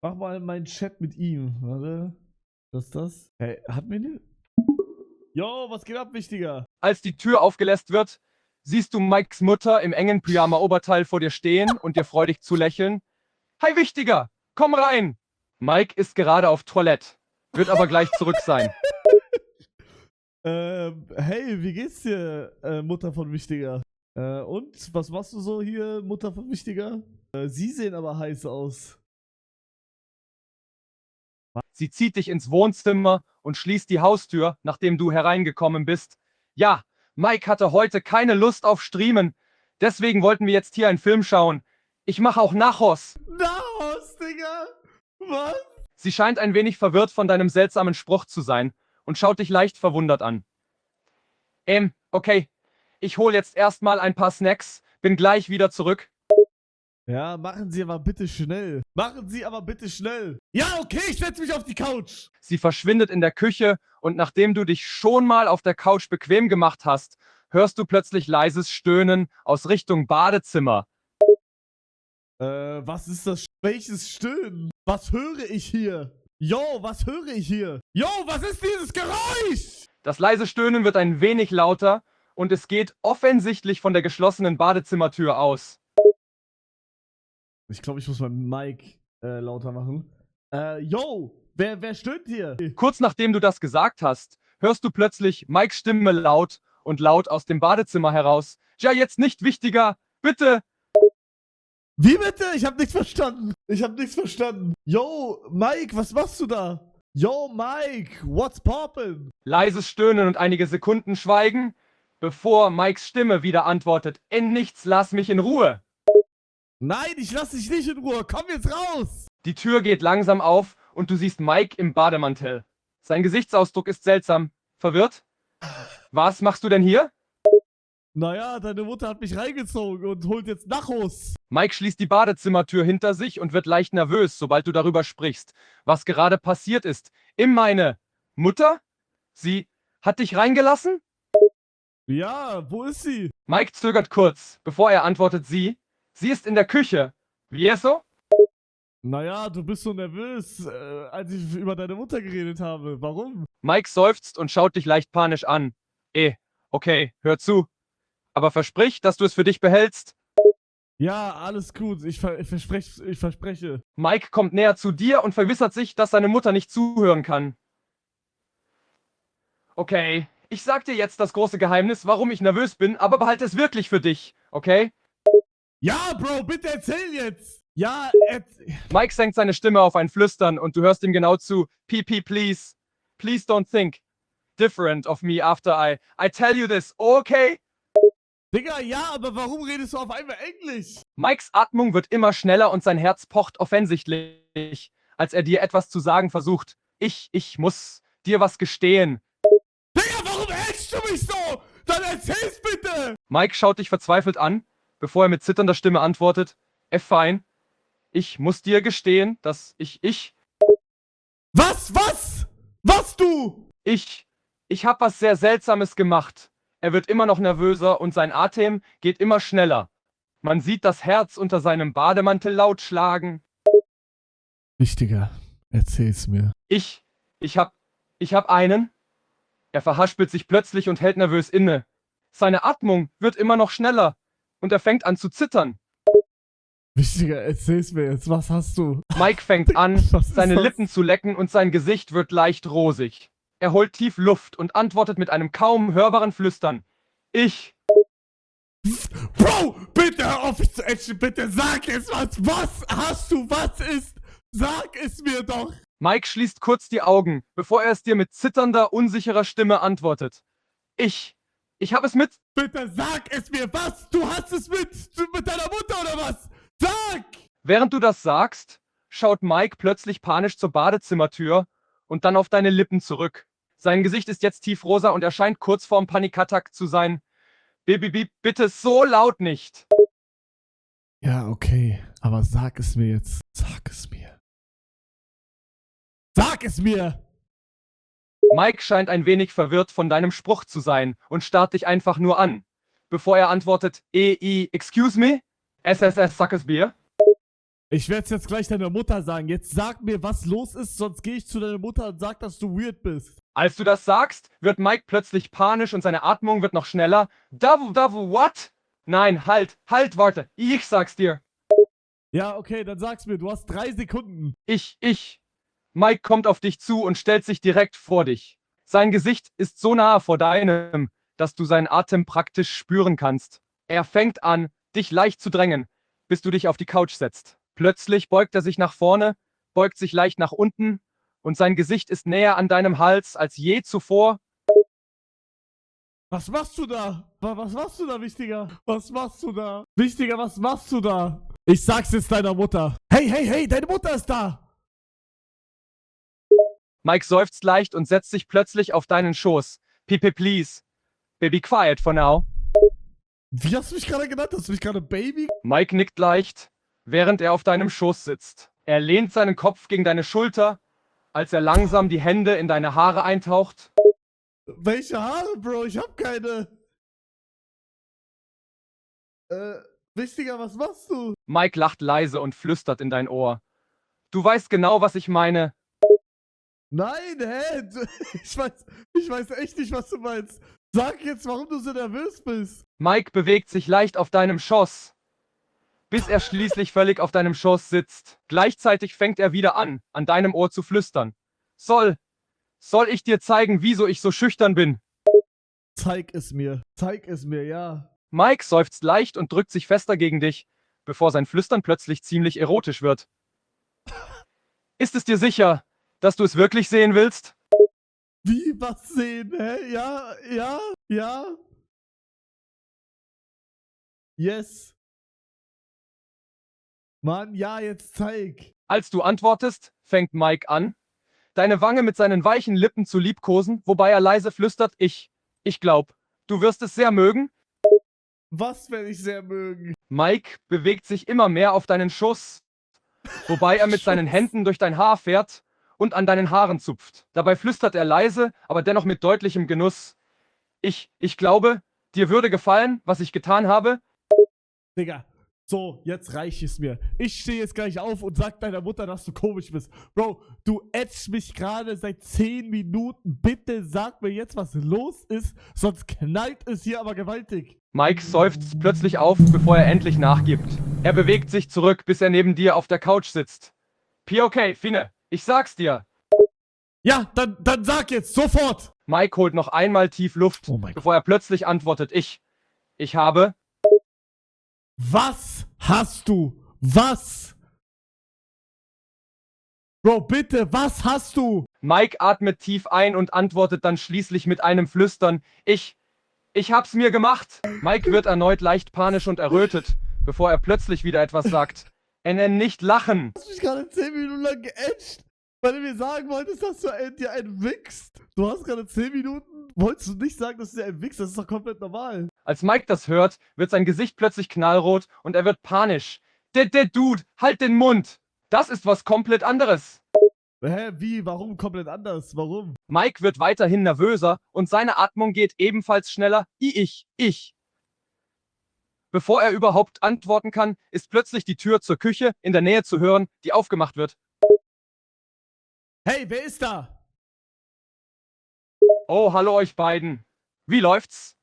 Mach mal meinen Chat mit ihm. Warte. Was ist das? Hey, hat mir ne? Yo, was geht ab, Wichtiger? Als die Tür aufgelässt wird, siehst du Mikes Mutter im engen Pyjama-Oberteil vor dir stehen und dir freudig zulächeln. Hi Wichtiger, komm rein! Mike ist gerade auf Toilette, wird aber gleich zurück sein. Hey, wie geht's dir, Mutter von Wichtiger? Und, was machst du so hier, Mutter von Wichtiger? Sie sehen aber heiß aus. Sie zieht dich ins Wohnzimmer und schließt die Haustür, nachdem du hereingekommen bist. Ja, Mike hatte heute keine Lust auf Streamen, deswegen wollten wir jetzt hier einen Film schauen. Ich mache auch Nachos. Nachos, Digga! Was? Sie scheint ein wenig verwirrt von deinem seltsamen Spruch zu sein und schaut dich leicht verwundert an. Okay. Ich hole jetzt erstmal ein paar Snacks, bin gleich wieder zurück. Ja, machen Sie aber bitte schnell. Machen Sie aber bitte schnell. Ja, okay, ich setze mich auf die Couch. Sie verschwindet in der Küche und nachdem du dich schon mal auf der Couch bequem gemacht hast, hörst du plötzlich leises Stöhnen aus Richtung Badezimmer. Was ist das? Welches Stöhnen? Was höre ich hier? Yo, was höre ich hier? Yo, was ist dieses Geräusch? Das leise Stöhnen wird ein wenig lauter und es geht offensichtlich von der geschlossenen Badezimmertür aus. Ich glaube, ich muss mein Mic lauter machen. Yo, wer stöhnt hier? Kurz nachdem du das gesagt hast, hörst du plötzlich Mikes Stimme laut aus dem Badezimmer heraus. Ja, jetzt nicht Wichtiger, bitte! Wie bitte? Ich habe nichts verstanden. Yo, Mike, was machst du da? Yo, Mike, what's poppin'? Leises Stöhnen und einige Sekunden Schweigen, bevor Mikes Stimme wieder antwortet. In nichts, lass mich in Ruhe. Nein, ich lass dich nicht in Ruhe. Komm jetzt raus. Die Tür geht langsam auf und du siehst Mike im Bademantel. Sein Gesichtsausdruck ist seltsam. Verwirrt? Was machst du denn hier? Naja, deine Mutter hat mich reingezogen und holt jetzt Nachos. Mike schließt die Badezimmertür hinter sich und wird leicht nervös, sobald du darüber sprichst, was gerade passiert ist. Meine Mutter? Sie hat dich reingelassen? Ja, wo ist sie? Mike zögert kurz, bevor er antwortet sie. Sie ist in der Küche. Wie es so? Naja, du bist so nervös, als ich über deine Mutter geredet habe. Warum? Mike seufzt und schaut dich leicht panisch an. Okay, hör zu. Aber versprich, dass du es für dich behältst. Ja, alles gut. Ich verspreche. Mike kommt näher zu dir und vergewissert sich, dass seine Mutter nicht zuhören kann. Okay, ich sag dir jetzt das große Geheimnis, warum ich nervös bin, aber behalte es wirklich für dich, okay? Ja, Bro, bitte erzähl jetzt. Ja, Mike senkt seine Stimme auf ein Flüstern und du hörst ihm genau zu. PP, please. Please don't think different of me after I tell you this, okay? Digga, ja, aber warum redest du auf einmal Englisch? Mikes Atmung wird immer schneller und sein Herz pocht offensichtlich, als er dir etwas zu sagen versucht. Ich muss dir was gestehen. Digga, warum hältst du mich so? Dann erzähl's bitte! Mike schaut dich verzweifelt an, bevor er mit zitternder Stimme antwortet. Fein. Ich muss dir gestehen, dass ich... Was? Was du? Ich hab was sehr Seltsames gemacht. Er wird immer noch nervöser und sein Atem geht immer schneller. Man sieht das Herz unter seinem Bademantel laut schlagen. Wichtiger, erzähl's mir. Ich hab einen. Er verhaspelt sich plötzlich und hält nervös inne. Seine Atmung wird immer noch schneller und er fängt an zu zittern. Wichtiger, erzähl's mir jetzt. Was hast du? Mike fängt an, Was ist seine das? Lippen zu lecken und sein Gesicht wird leicht rosig. Er holt tief Luft und antwortet mit einem kaum hörbaren Flüstern. Bro, bitte hör auf mich zu ätschen. Bitte sag es was. Was hast du? Was ist? Sag es mir doch. Mike schließt kurz die Augen, bevor er es dir mit zitternder, unsicherer Stimme antwortet. Ich hab es mit... Bitte sag es mir. Was? Du hast es mit deiner Mutter oder was? Sag! Während du das sagst, schaut Mike plötzlich panisch zur Badezimmertür und dann auf deine Lippen zurück. Sein Gesicht ist jetzt tiefrosa und er scheint kurz vorm Panikattack zu sein. Bitte so laut nicht. Ja, okay. Aber sag es mir jetzt. Sag es mir. Sag es mir! Mike scheint ein wenig verwirrt von deinem Spruch zu sein und starrt dich einfach nur an, bevor er antwortet, excuse me? SSS Suckers Beer? Ich werde es jetzt gleich deiner Mutter sagen. Jetzt sag mir, was los ist, sonst gehe ich zu deiner Mutter und sag, dass du weird bist. Als du das sagst, wird Mike plötzlich panisch und seine Atmung wird noch schneller. What? Nein, halt, warte, ich sag's dir. Ja, okay, dann sag's mir. Du hast 3 Sekunden. Mike kommt auf dich zu und stellt sich direkt vor dich. Sein Gesicht ist so nahe vor deinem, dass du seinen Atem praktisch spüren kannst. Er fängt an, dich leicht zu drängen, bis du dich auf die Couch setzt. Plötzlich beugt er sich nach vorne, beugt sich leicht nach unten und sein Gesicht ist näher an deinem Hals als je zuvor. Was machst du da? Was machst du da, Wichtiger? Was machst du da? Wichtiger, was machst du da? Ich sag's jetzt deiner Mutter. Hey, deine Mutter ist da! Mike seufzt leicht und setzt sich plötzlich auf deinen Schoß. Pipi, please. Baby, quiet for now. Wie hast du mich gerade genannt? Hast du mich gerade Baby? Mike nickt leicht, während er auf deinem Schoß sitzt. Er lehnt seinen Kopf gegen deine Schulter, als er langsam die Hände in deine Haare eintaucht. Welche Haare, Bro? Ich hab keine. Wichtiger, was machst du? Mike lacht leise und flüstert in dein Ohr. Du weißt genau, was ich meine. Nein, hä? Ich weiß echt nicht, was du meinst. Sag jetzt, warum du so nervös bist. Mike bewegt sich leicht auf deinem Schoß, bis er schließlich völlig auf deinem Schoß sitzt. Gleichzeitig fängt er wieder an deinem Ohr zu flüstern. Soll ich dir zeigen, wieso ich so schüchtern bin? Zeig es mir, ja. Mike seufzt leicht und drückt sich fester gegen dich, bevor sein Flüstern plötzlich ziemlich erotisch wird. Ist es dir sicher, dass du es wirklich sehen willst? Wie, was sehen, hä? Ja. Yes. Mann, ja, jetzt zeig. Als du antwortest, fängt Mike an, deine Wange mit seinen weichen Lippen zu liebkosen, wobei er leise flüstert, ich glaub, du wirst es sehr mögen. Was werde ich sehr mögen? Mike bewegt sich immer mehr auf deinen Schoß, wobei er mit seinen Händen durch dein Haar fährt und an deinen Haaren zupft. Dabei flüstert er leise, aber dennoch mit deutlichem Genuss. Ich glaube, dir würde gefallen, was ich getan habe. Digga, so, jetzt reicht es mir. Ich stehe jetzt gleich auf und sag deiner Mutter, dass du komisch bist. Bro, du ätzt mich gerade seit 10 Minuten. Bitte sag mir jetzt, was los ist, sonst knallt es hier aber gewaltig. Mike seufzt plötzlich auf, bevor er endlich nachgibt. Er bewegt sich zurück, bis er neben dir auf der Couch sitzt. Okay, Fine, ich sag's dir. Ja, dann sag jetzt, sofort. Mike holt noch einmal tief Luft, Oh mein Gott. bevor er plötzlich antwortet, ich habe... Was hast du? Was? Bro, bitte, was hast du? Mike atmet tief ein und antwortet dann schließlich mit einem Flüstern, ich hab's mir gemacht. Mike wird erneut leicht panisch und errötet, bevor er plötzlich wieder etwas sagt. Er nennt nicht lachen. Du hast mich gerade 10 Minuten lang geätscht, weil du mir sagen wolltest, dass du dir einen wichst. Du hast gerade 10 Minuten, wolltest du nicht sagen, dass du dir einen wichst? Das ist doch komplett normal. Als Mike das hört, wird sein Gesicht plötzlich knallrot und er wird panisch. Der Dude, halt den Mund! Das ist was komplett anderes. Hä, wie? Warum komplett anders? Warum? Mike wird weiterhin nervöser und seine Atmung geht ebenfalls schneller. Ich. Bevor er überhaupt antworten kann, ist plötzlich die Tür zur Küche in der Nähe zu hören, die aufgemacht wird. Hey, wer ist da? Oh, hallo euch beiden. Wie läuft's?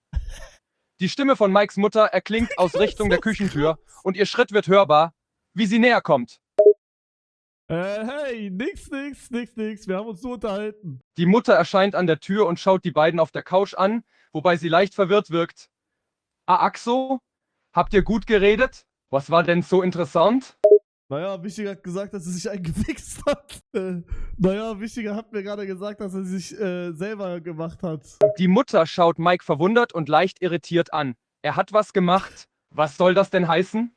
Die Stimme von Mikes Mutter erklingt aus Richtung der Küchentür und ihr Schritt wird hörbar, wie sie näher kommt. Hey, nix. Wir haben uns nur unterhalten. Die Mutter erscheint an der Tür und schaut die beiden auf der Couch an, wobei sie leicht verwirrt wirkt. Axo? Habt ihr gut geredet? Was war denn so interessant? Naja, Wichtiger hat gesagt, dass er sich eingewichst hat. Wichtiger hat mir gerade gesagt, dass er sich selber gemacht hat. Die Mutter schaut Mike verwundert und leicht irritiert an. Er hat was gemacht. Was soll das denn heißen?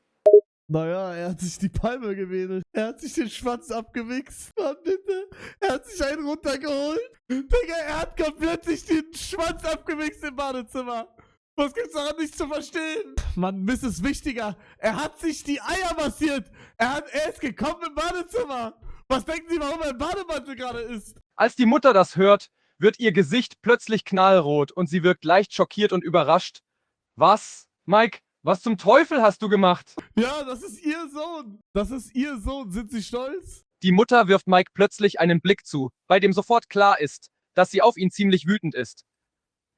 Naja, er hat sich die Palme gewedelt. Er hat sich den Schwanz abgewichst. Mann, bitte. Er hat sich einen runtergeholt. Digga, er hat komplett sich den Schwanz abgewichst im Badezimmer. Was gibt's daran nicht zu verstehen? Mann, Mrs. Wichtiger. Er hat sich die Eier massiert. Er ist gekommen im Badezimmer. Was denken Sie, warum er im Bademantel gerade ist? Als die Mutter das hört, wird ihr Gesicht plötzlich knallrot und sie wirkt leicht schockiert und überrascht. Was? Mike, Was zum Teufel hast du gemacht? Ja, das ist ihr Sohn. Das ist ihr Sohn. Sind Sie stolz? Die Mutter wirft Mike plötzlich einen Blick zu, bei dem sofort klar ist, dass sie auf ihn ziemlich wütend ist.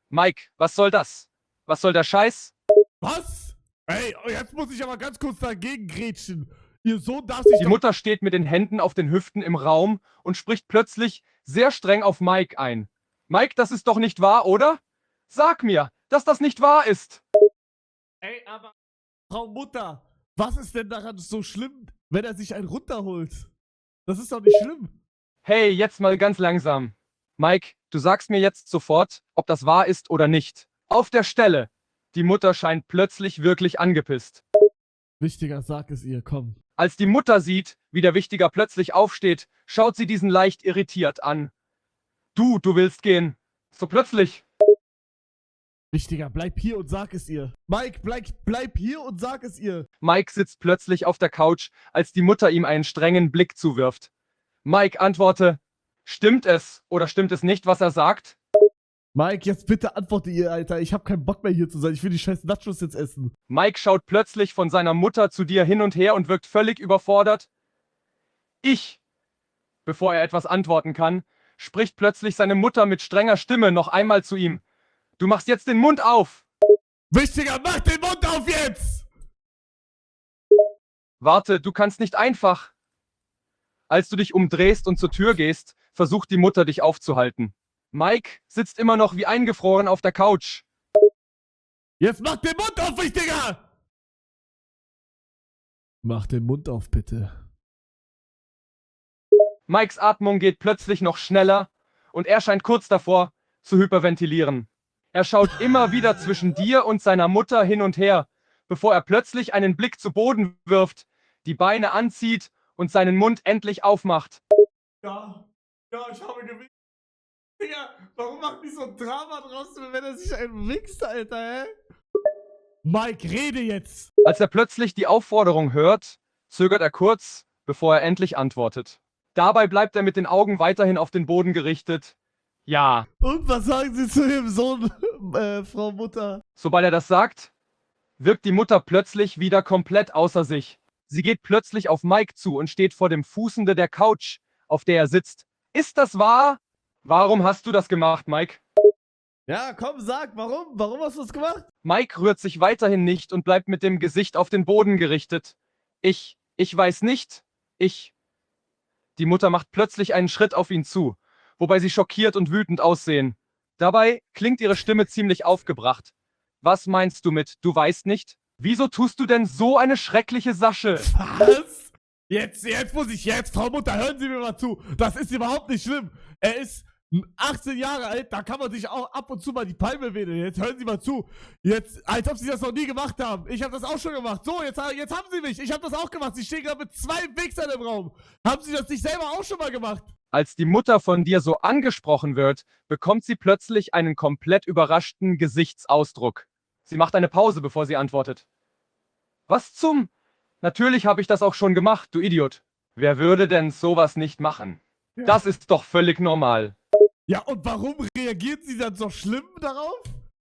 Mike, was soll das? Was soll der Scheiß? Was? Ey, jetzt muss ich aber ganz kurz dagegen grätschen. Ihr Sohn darf sich Die doch... Mutter steht mit den Händen auf den Hüften im Raum und spricht plötzlich sehr streng auf Mike ein. Mike, das ist doch nicht wahr, oder? Sag mir, dass das nicht wahr ist. Ey, aber... Frau Mutter, was ist denn daran so schlimm, wenn er sich einen runterholt? Das ist doch nicht schlimm. Hey, jetzt mal ganz langsam. Mike, du sagst mir jetzt sofort, ob das wahr ist oder nicht. Auf der Stelle. Die Mutter scheint plötzlich wirklich angepisst. Wichtiger, sag es ihr, komm. Als die Mutter sieht, wie der Wichtiger plötzlich aufsteht, schaut sie diesen leicht irritiert an. Du willst gehen. So plötzlich. Wichtiger, bleib hier und sag es ihr. Mike, bleib hier und sag es ihr. Mike sitzt plötzlich auf der Couch, als die Mutter ihm einen strengen Blick zuwirft. Mike antworte, stimmt es oder stimmt es nicht, was er sagt? Mike, jetzt bitte antworte ihr, Alter. Ich hab keinen Bock mehr hier zu sein. Ich will die scheiß Nachos jetzt essen. Mike schaut plötzlich von seiner Mutter zu dir hin und her und wirkt völlig überfordert. Bevor er etwas antworten kann, spricht plötzlich seine Mutter mit strenger Stimme noch einmal zu ihm. Du machst jetzt den Mund auf! Wichtiger, mach den Mund auf jetzt! Warte, du kannst nicht einfach. Als du dich umdrehst und zur Tür gehst, versucht die Mutter dich aufzuhalten. Mike sitzt immer noch wie eingefroren auf der Couch. Jetzt mach den Mund auf, Wichtiger! Mach den Mund auf, bitte. Mikes Atmung geht plötzlich noch schneller und er scheint kurz davor zu hyperventilieren. Er schaut immer wieder zwischen dir und seiner Mutter hin und her, bevor er plötzlich einen Blick zu Boden wirft, die Beine anzieht und seinen Mund endlich aufmacht. Ja, ich habe gewinnt. Digga, warum macht die so ein Drama draus, wenn er sich einen wichst, Alter, hä? Mike, rede jetzt! Als er plötzlich die Aufforderung hört, zögert er kurz, bevor er endlich antwortet. Dabei bleibt er mit den Augen weiterhin auf den Boden gerichtet. Ja. Und was sagen Sie zu Ihrem Sohn, Frau Mutter? Sobald er das sagt, wirkt die Mutter plötzlich wieder komplett außer sich. Sie geht plötzlich auf Mike zu und steht vor dem Fußende der Couch, auf der er sitzt. Ist das wahr? Warum hast du das gemacht, Mike? Ja, komm, sag, warum? Warum hast du das gemacht? Mike rührt sich weiterhin nicht und bleibt mit dem Gesicht auf den Boden gerichtet. Ich weiß nicht. Die Mutter macht plötzlich einen Schritt auf ihn zu, wobei sie schockiert und wütend aussehen. Dabei klingt ihre Stimme ziemlich aufgebracht. Was meinst du mit, du weißt nicht? Wieso tust du denn so eine schreckliche Sache? Was? Jetzt muss ich, Frau Mutter, hören Sie mir mal zu. Das ist überhaupt nicht schlimm. Er ist 18 Jahre alt, da kann man sich auch ab und zu mal die Palme wedeln. Jetzt hören Sie mal zu. Jetzt, als ob Sie das noch nie gemacht haben. Ich habe das auch schon gemacht. So, jetzt haben Sie mich. Ich habe das auch gemacht. Sie stehen gerade mit 2 Wichsern im Raum. Haben Sie das nicht selber auch schon mal gemacht? Als die Mutter von dir so angesprochen wird, bekommt sie plötzlich einen komplett überraschten Gesichtsausdruck. Sie macht eine Pause, bevor sie antwortet. Was zum? Natürlich habe ich das auch schon gemacht, du Idiot. Wer würde denn sowas nicht machen? Ja. Das ist doch völlig normal. Ja, und warum reagieren Sie dann so schlimm darauf?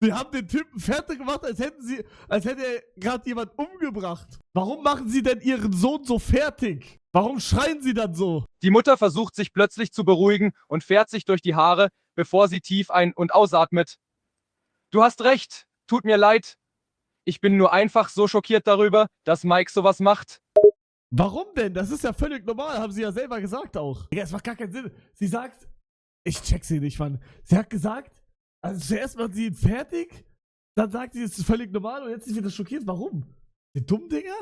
Sie haben den Typen fertig gemacht, als hätte er gerade jemand umgebracht. Warum machen Sie denn Ihren Sohn so fertig? Warum schreien Sie dann so? Die Mutter versucht sich plötzlich zu beruhigen und fährt sich durch die Haare, bevor sie tief ein- und ausatmet. Du hast recht, tut mir leid. Ich bin nur einfach so schockiert darüber, dass Mike sowas macht. Warum denn? Das ist ja völlig normal, haben Sie ja selber gesagt auch. Digga, es macht gar keinen Sinn. Sie sagt, ich check sie nicht, Mann. Sie hat gesagt, also zuerst macht sie ihn fertig, dann sagt sie, es ist völlig normal und jetzt ist sie wieder schockiert. Warum? Die dummen Dinger?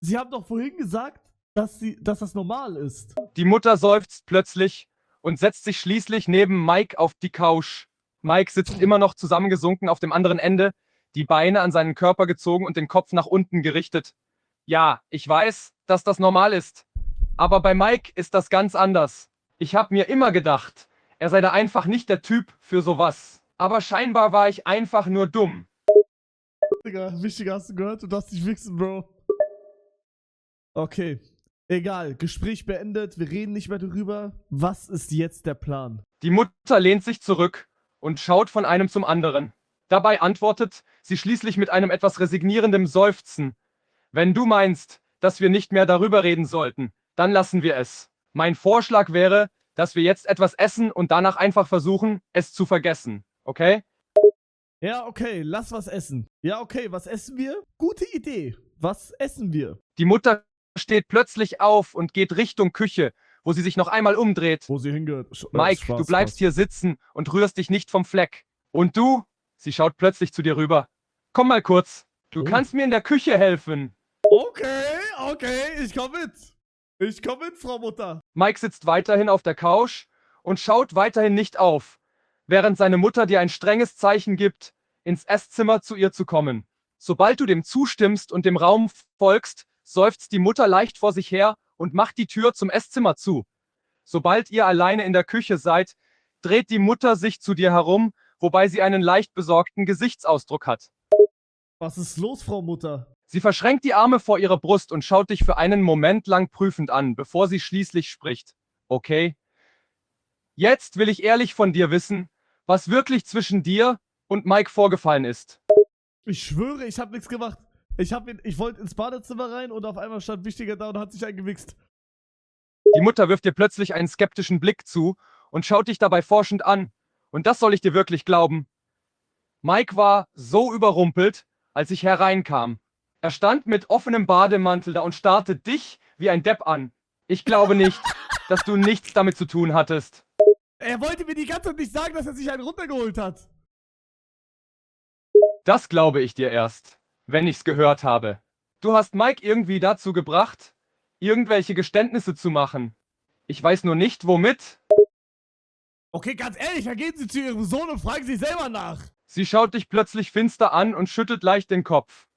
Sie haben doch vorhin gesagt, dass das normal ist. Die Mutter seufzt plötzlich und setzt sich schließlich neben Mike auf die Couch. Mike sitzt immer noch zusammengesunken auf dem anderen Ende, die Beine an seinen Körper gezogen und den Kopf nach unten gerichtet. Ja, ich weiß, dass das normal ist. Aber bei Mike ist das ganz anders. Ich habe mir immer gedacht, er sei da einfach nicht der Typ für sowas. Aber scheinbar war ich einfach nur dumm. Digga, wichtiger hast du gehört, du darfst dich wichsen, Bro. Okay, egal, Gespräch beendet, wir reden nicht mehr darüber. Was ist jetzt der Plan? Die Mutter lehnt sich zurück und schaut von einem zum anderen. Dabei antwortet sie schließlich mit einem etwas resignierenden Seufzen. Wenn du meinst, dass wir nicht mehr darüber reden sollten, dann lassen wir es. Mein Vorschlag wäre, dass wir jetzt etwas essen und danach einfach versuchen, es zu vergessen. Okay? Ja, okay, lass was essen. Ja, okay, was essen wir? Gute Idee. Was essen wir? Die Mutter steht plötzlich auf und geht Richtung Küche, wo sie sich noch einmal umdreht. Wo sie hingehört. Mike, Spaß, du bleibst Spaß. hier sitzen und rührst dich nicht vom Fleck. Und du? Sie schaut plötzlich zu dir rüber. Komm mal kurz. Du Oh. kannst mir in der Küche helfen. Okay, okay, ich komm mit. Ich komm mit, Frau Mutter. Mike sitzt weiterhin auf der Couch und schaut weiterhin nicht auf, während seine Mutter dir ein strenges Zeichen gibt, ins Esszimmer zu ihr zu kommen. Sobald du dem zustimmst und dem Raum folgst, seufzt die Mutter leicht vor sich her und macht die Tür zum Esszimmer zu. Sobald ihr alleine in der Küche seid, dreht die Mutter sich zu dir herum, wobei sie einen leicht besorgten Gesichtsausdruck hat. Was ist los, Frau Mutter? Sie verschränkt die Arme vor ihrer Brust und schaut dich für einen Moment lang prüfend an, bevor sie schließlich spricht. Okay? Jetzt will ich ehrlich von dir wissen, was wirklich zwischen dir und Mike vorgefallen ist. Ich schwöre, ich hab nichts gemacht. Ich wollte ins Badezimmer rein und auf einmal stand Wichtiger da und hat sich eingewichst. Die Mutter wirft dir plötzlich einen skeptischen Blick zu und schaut dich dabei forschend an. Und das soll ich dir wirklich glauben. Mike war so überrumpelt, als ich hereinkam. Er stand mit offenem Bademantel da und starrte dich wie ein Depp an. Ich glaube nicht, dass du nichts damit zu tun hattest. Er wollte mir die ganze Zeit nicht sagen, dass er sich einen runtergeholt hat. Das glaube ich dir erst, wenn ich's gehört habe. Du hast Mike irgendwie dazu gebracht, irgendwelche Geständnisse zu machen. Ich weiß nur nicht, womit. Okay, ganz ehrlich, dann gehen Sie zu Ihrem Sohn und fragen Sie selber nach. Sie schaut dich plötzlich finster an und schüttelt leicht den Kopf.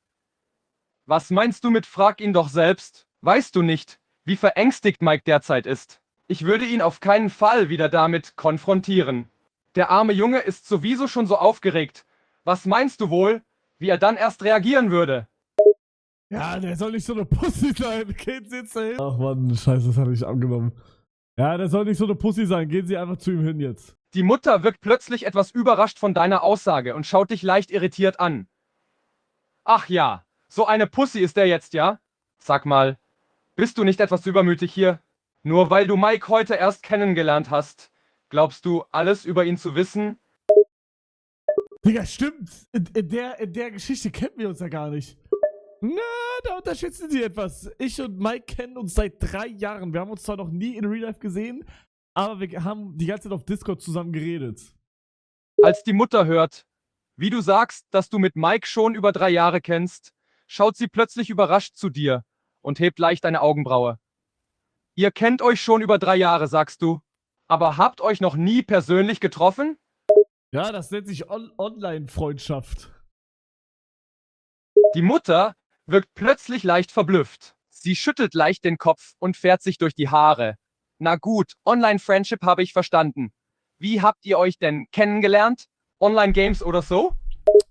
Was meinst du mit frag ihn doch selbst? Weißt du nicht, wie verängstigt Mike derzeit ist? Ich würde ihn auf keinen Fall wieder damit konfrontieren. Der arme Junge ist sowieso schon so aufgeregt. Was meinst du wohl, wie er dann erst reagieren würde? Ja, der soll nicht so eine Pussy sein. Gehen Sie jetzt dahin. Ach Mann, scheiße, das hatte ich angenommen. Ja, der soll nicht so eine Pussy sein. Gehen Sie einfach zu ihm hin jetzt. Die Mutter wirkt plötzlich etwas überrascht von deiner Aussage und schaut dich leicht irritiert an. Ach ja, so eine Pussy ist er jetzt, ja? Sag mal, bist du nicht etwas übermütig hier? Nur weil du Mike heute erst kennengelernt hast, glaubst du, alles über ihn zu wissen? Digga, stimmt. In der Geschichte kennen wir uns ja gar nicht. Na, da unterschätzen Sie etwas. Ich und Mike kennen uns seit 3 Jahren. Wir haben uns zwar noch nie in Real Life gesehen, aber wir haben die ganze Zeit auf Discord zusammen geredet. Als die Mutter hört, wie du sagst, dass du mit Mike schon über 3 Jahre kennst, schaut sie plötzlich überrascht zu dir und hebt leicht eine Augenbraue. Ihr kennt euch schon über 3 Jahre, sagst du, aber habt euch noch nie persönlich getroffen? Ja, das nennt sich Online-Freundschaft. Die Mutter wirkt plötzlich leicht verblüfft. Sie schüttelt leicht den Kopf und fährt sich durch die Haare. Na gut, Online-Friendship habe ich verstanden. Wie habt ihr euch denn kennengelernt? Online-Games oder so?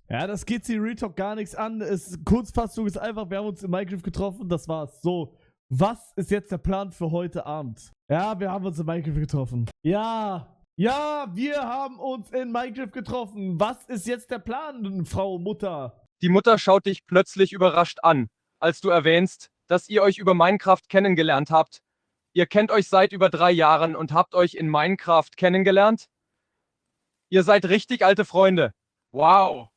Ja, das geht sie Real Talk gar nichts an. Kurzfassung ist einfach, wir haben uns in Minecraft getroffen, das war's. So, was ist jetzt der Plan für heute Abend? Ja, wir haben uns in Minecraft getroffen. Ja, wir haben uns in Minecraft getroffen. Was ist jetzt der Plan, Frau Mutter? Die Mutter schaut dich plötzlich überrascht an, als du erwähnst, dass ihr euch über Minecraft kennengelernt habt. Ihr kennt euch seit über 3 Jahren und habt euch in Minecraft kennengelernt? Ihr seid richtig alte Freunde. Wow.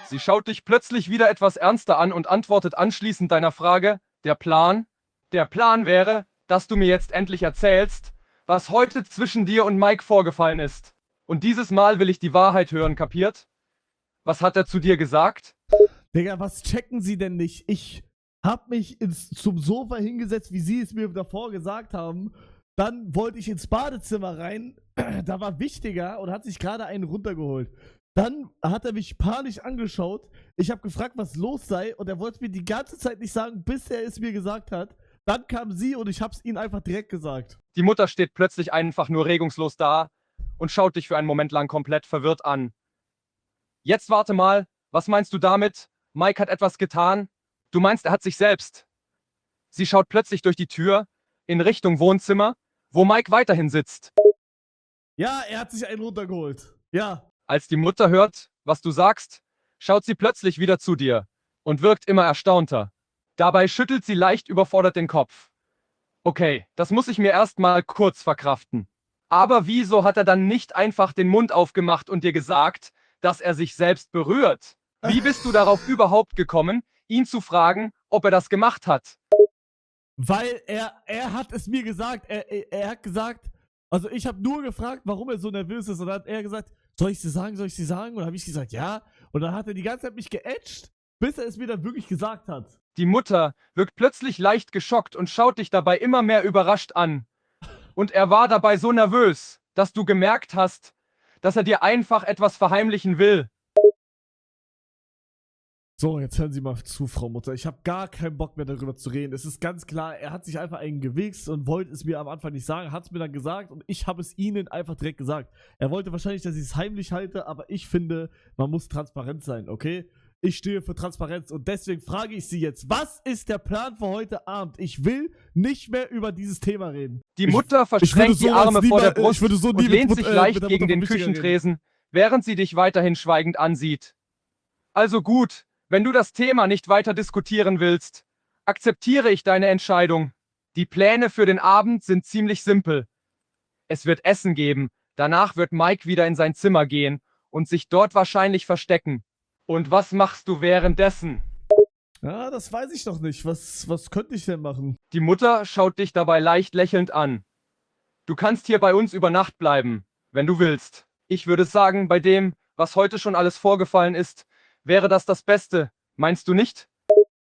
Sie schaut dich plötzlich wieder etwas ernster an und antwortet anschließend deiner Frage, der Plan? Der Plan wäre, dass du mir jetzt endlich erzählst, was heute zwischen dir und Mike vorgefallen ist. Und dieses Mal will ich die Wahrheit hören, kapiert? Was hat er zu dir gesagt? Digga, was checken Sie denn nicht? Ich hab mich zum Sofa hingesetzt, wie Sie es mir davor gesagt haben. Dann wollte ich ins Badezimmer rein. Da war Wichtiger und hat sich gerade einen runtergeholt. Dann hat er mich panisch angeschaut. Ich habe gefragt, was los sei. Und er wollte mir die ganze Zeit nicht sagen, bis er es mir gesagt hat. Dann kam sie und ich habe es ihnen einfach direkt gesagt. Die Mutter steht plötzlich einfach nur regungslos da und schaut dich für einen Moment lang komplett verwirrt an. Jetzt warte mal, was meinst du damit? Mike hat etwas getan? Du meinst, er hat sich selbst. Sie schaut plötzlich durch die Tür in Richtung Wohnzimmer, wo Mike weiterhin sitzt. Ja, er hat sich einen runtergeholt. Ja. Als die Mutter hört, was du sagst, schaut sie plötzlich wieder zu dir und wirkt immer erstaunter. Dabei schüttelt sie leicht überfordert den Kopf. Okay, das muss ich mir erst mal kurz verkraften. Aber wieso hat er dann nicht einfach den Mund aufgemacht und dir gesagt, dass er sich selbst berührt? Wie bist du darauf überhaupt gekommen, ihn zu fragen, ob er das gemacht hat? Weil er hat es mir gesagt, er hat gesagt, also ich habe nur gefragt, warum er so nervös ist und dann hat er gesagt, soll ich sie sagen? Und dann habe ich gesagt, ja. Und dann hat er die ganze Zeit mich geätscht, bis er es mir dann wirklich gesagt hat. Die Mutter wirkt plötzlich leicht geschockt und schaut dich dabei immer mehr überrascht an. Und er war dabei so nervös, dass du gemerkt hast, dass er dir einfach etwas verheimlichen will. So, jetzt hören Sie mal zu, Frau Mutter. Ich habe gar keinen Bock mehr darüber zu reden. Es ist ganz klar, er hat sich einfach einen gewichst und wollte es mir am Anfang nicht sagen, hat es mir dann gesagt und ich habe es Ihnen einfach direkt gesagt. Er wollte wahrscheinlich, dass ich es heimlich halte, aber ich finde, man muss transparent sein, okay? Ich stehe für Transparenz und deswegen frage ich Sie jetzt, was ist der Plan für heute Abend? Ich will nicht mehr über dieses Thema reden. Die Mutter verschränkt die Arme vor der Brust und lehnt sich leicht mit der gegen Mutter den von Michigan reden. Küchentresen, während sie dich weiterhin schweigend ansieht. Also gut, wenn du das Thema nicht weiter diskutieren willst, akzeptiere ich deine Entscheidung. Die Pläne für den Abend sind ziemlich simpel. Es wird Essen geben, danach wird Mike wieder in sein Zimmer gehen und sich dort wahrscheinlich verstecken. Und was machst du währenddessen? Ja, das weiß ich noch nicht. Was könnte ich denn machen? Die Mutter schaut dich dabei leicht lächelnd an. Du kannst hier bei uns über Nacht bleiben, wenn du willst. Ich würde sagen, bei dem, was heute schon alles vorgefallen ist, wäre das Beste. Meinst du nicht?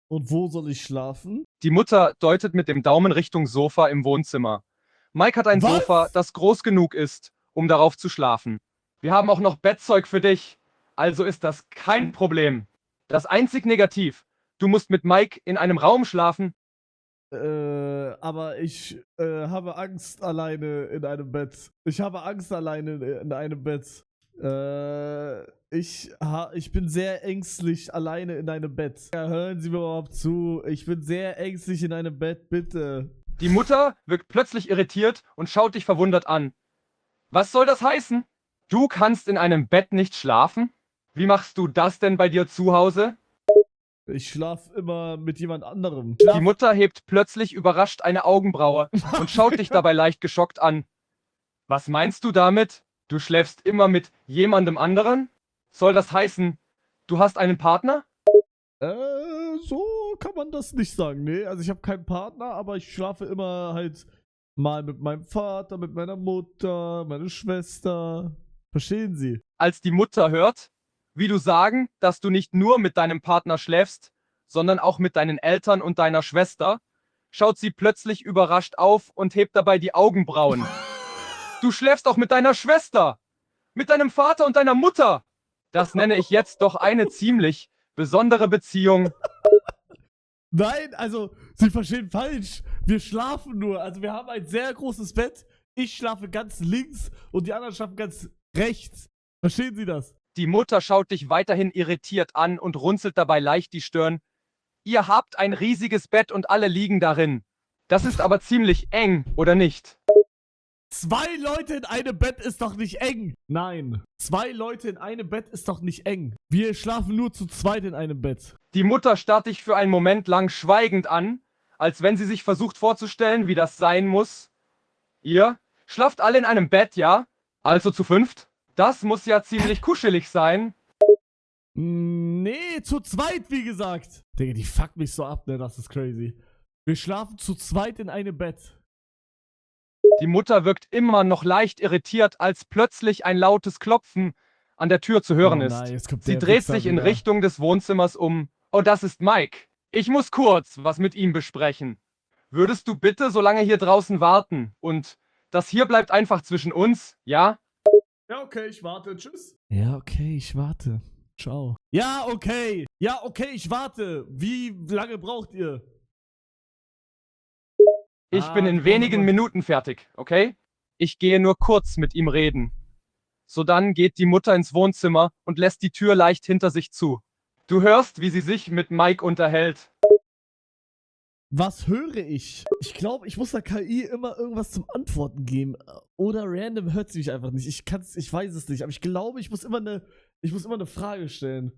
Und wo soll ich schlafen? Die Mutter deutet mit dem Daumen Richtung Sofa im Wohnzimmer. Mike hat ein Was? Sofa, das groß genug ist, um darauf zu schlafen. Wir haben auch noch Bettzeug für dich, also ist das kein Problem. Das einzig Negativ, du musst mit Mike in einem Raum schlafen. Aber ich habe Angst alleine in einem Bett. Ich habe Angst alleine in einem Bett. Ich bin sehr ängstlich alleine in einem Bett. Ja, hören Sie mir überhaupt zu. Ich bin sehr ängstlich in einem Bett, bitte. Die Mutter wirkt plötzlich irritiert und schaut dich verwundert an. Was soll das heißen? Du kannst in einem Bett nicht schlafen? Wie machst du das denn bei dir zu Hause? Ich schlafe immer mit jemand anderem. Die Mutter hebt plötzlich überrascht eine Augenbraue und schaut dich dabei leicht geschockt an. Was meinst du damit? Du schläfst immer mit jemandem anderen? Soll das heißen, du hast einen Partner? So kann man das nicht sagen. Nee, also ich habe keinen Partner, aber ich schlafe immer halt mal mit meinem Vater, mit meiner Mutter, meiner Schwester. Verstehen Sie? Als die Mutter hört, wie du sagen, dass du nicht nur mit deinem Partner schläfst, sondern auch mit deinen Eltern und deiner Schwester, schaut sie plötzlich überrascht auf und hebt dabei die Augenbrauen. Du schläfst auch mit deiner Schwester, mit deinem Vater und deiner Mutter. Das nenne ich jetzt doch eine ziemlich besondere Beziehung. Nein, also, Sie verstehen falsch. Wir schlafen nur. Also, wir haben ein sehr großes Bett. Ich schlafe ganz links und die anderen schlafen ganz rechts. Verstehen Sie das? Die Mutter schaut dich weiterhin irritiert an und runzelt dabei leicht die Stirn. Ihr habt ein riesiges Bett und alle liegen darin. Das ist aber ziemlich eng, oder nicht? 2 Leute in einem Bett ist doch nicht eng. Nein. 2 Leute in einem Bett ist doch nicht eng. Wir schlafen nur zu zweit in einem Bett. Die Mutter starrt dich für einen Moment lang schweigend an, als wenn sie sich versucht vorzustellen, wie das sein muss. Ihr schlaft alle in einem Bett, ja? Also zu 5? Das muss ja ziemlich kuschelig sein. Nee, zu zweit, wie gesagt. Digga, die fuckt mich so ab, ne? Das ist crazy. Wir schlafen zu zweit in einem Bett. Die Mutter wirkt immer noch leicht irritiert, als plötzlich ein lautes Klopfen an der Tür zu hören ist. Nein, jetzt kommt Sie der dreht Wichser sich in wieder. Richtung des Wohnzimmers um. Oh, das ist Mike. Ich muss kurz was mit ihm besprechen. Würdest du bitte so lange hier draußen warten? Und das hier bleibt einfach zwischen uns, ja? Ja, okay, ich warte. Tschüss. Ja, okay, ich warte. Ciao. Ja, okay. Ja, okay, ich warte. Wie lange braucht ihr? Ich bin in wenigen Minuten fertig, okay? Ich gehe nur kurz mit ihm reden. Sodann geht die Mutter ins Wohnzimmer und lässt die Tür leicht hinter sich zu. Du hörst, wie sie sich mit Mike unterhält. Was höre ich? Ich glaube, ich muss der KI immer irgendwas zum Antworten geben. Oder random hört sie mich einfach nicht. Ich weiß es nicht. Aber ich glaube, ich muss immer eine Frage stellen.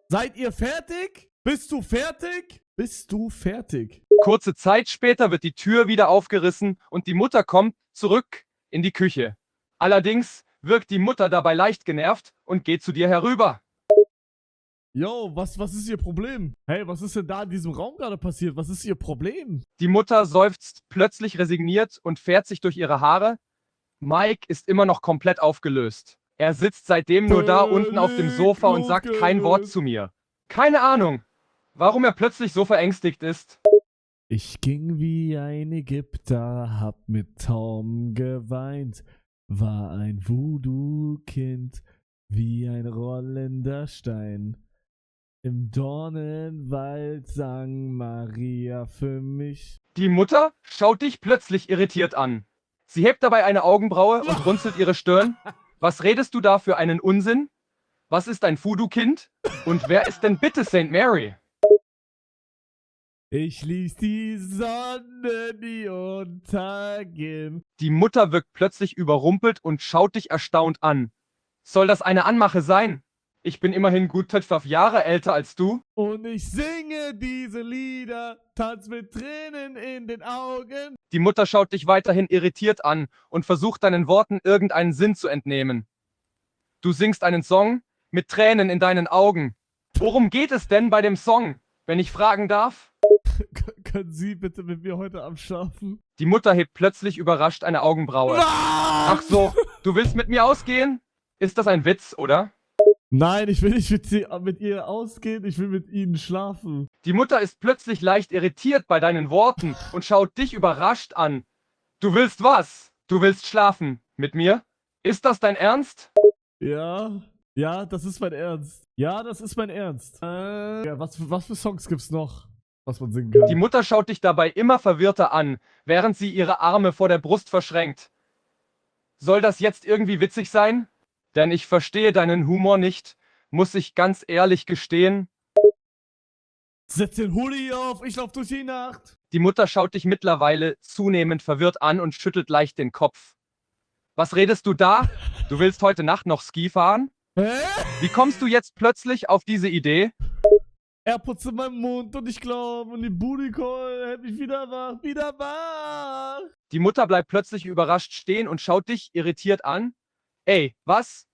Seid ihr fertig? Bist du fertig? Bist du fertig? Kurze Zeit später wird die Tür wieder aufgerissen und die Mutter kommt zurück in die Küche. Allerdings wirkt die Mutter dabei leicht genervt und geht zu dir herüber. Yo, was ist ihr Problem? Hey, was ist denn da in diesem Raum gerade passiert? Was ist ihr Problem? Die Mutter seufzt plötzlich resigniert und fährt sich durch ihre Haare. Mike ist immer noch komplett aufgelöst. Er sitzt seitdem nur da unten auf dem Sofa und sagt kein Wort zu mir. Keine Ahnung, warum er plötzlich so verängstigt ist. Ich ging wie ein Ägypter, hab mit Tom geweint, war ein Voodoo-Kind, wie ein rollender Stein. Im Dornenwald sang Maria für mich. Die Mutter schaut dich plötzlich irritiert an. Sie hebt dabei eine Augenbraue und runzelt ihre Stirn. Was redest du da für einen Unsinn? Was ist ein Voodoo-Kind? Und wer ist denn bitte St. Mary? Ich ließ die Sonne nie untergehen. Die Mutter wirkt plötzlich überrumpelt und schaut dich erstaunt an. Soll das eine Anmache sein? Ich bin immerhin gut 12 Jahre älter als du. Und ich singe diese Lieder, tanz mit Tränen in den Augen. Die Mutter schaut dich weiterhin irritiert an und versucht deinen Worten irgendeinen Sinn zu entnehmen. Du singst einen Song mit Tränen in deinen Augen. Worum geht es denn bei dem Song, wenn ich fragen darf? Können Sie bitte mit mir heute Abend schlafen? Die Mutter hebt plötzlich überrascht eine Augenbraue. Ach so, du willst mit mir ausgehen? Ist das ein Witz, oder? Nein, ich will nicht mit ihr ausgehen, ich will mit ihnen schlafen. Die Mutter ist plötzlich leicht irritiert bei deinen Worten und schaut dich überrascht an. Du willst was? Du willst schlafen mit mir? Ist das dein Ernst? Ja, das ist mein Ernst. Ja, das ist mein Ernst. Ja, was für Songs gibt's noch, was man singen kann? Die Mutter schaut dich dabei immer verwirrter an, während sie ihre Arme vor der Brust verschränkt. Soll das jetzt irgendwie witzig sein? Denn ich verstehe deinen Humor nicht, muss ich ganz ehrlich gestehen. Setz den Hoodie auf, ich lauf durch die Nacht. Die Mutter schaut dich mittlerweile zunehmend verwirrt an und schüttelt leicht den Kopf. Was redest du da? Du willst heute Nacht noch Ski fahren? Hä? Wie kommst du jetzt plötzlich auf diese Idee? AirPods in meinem Mund und ich glaube, und die Booty Call hält mich wieder wach. Die Mutter bleibt plötzlich überrascht stehen und schaut dich irritiert an. Ey, was?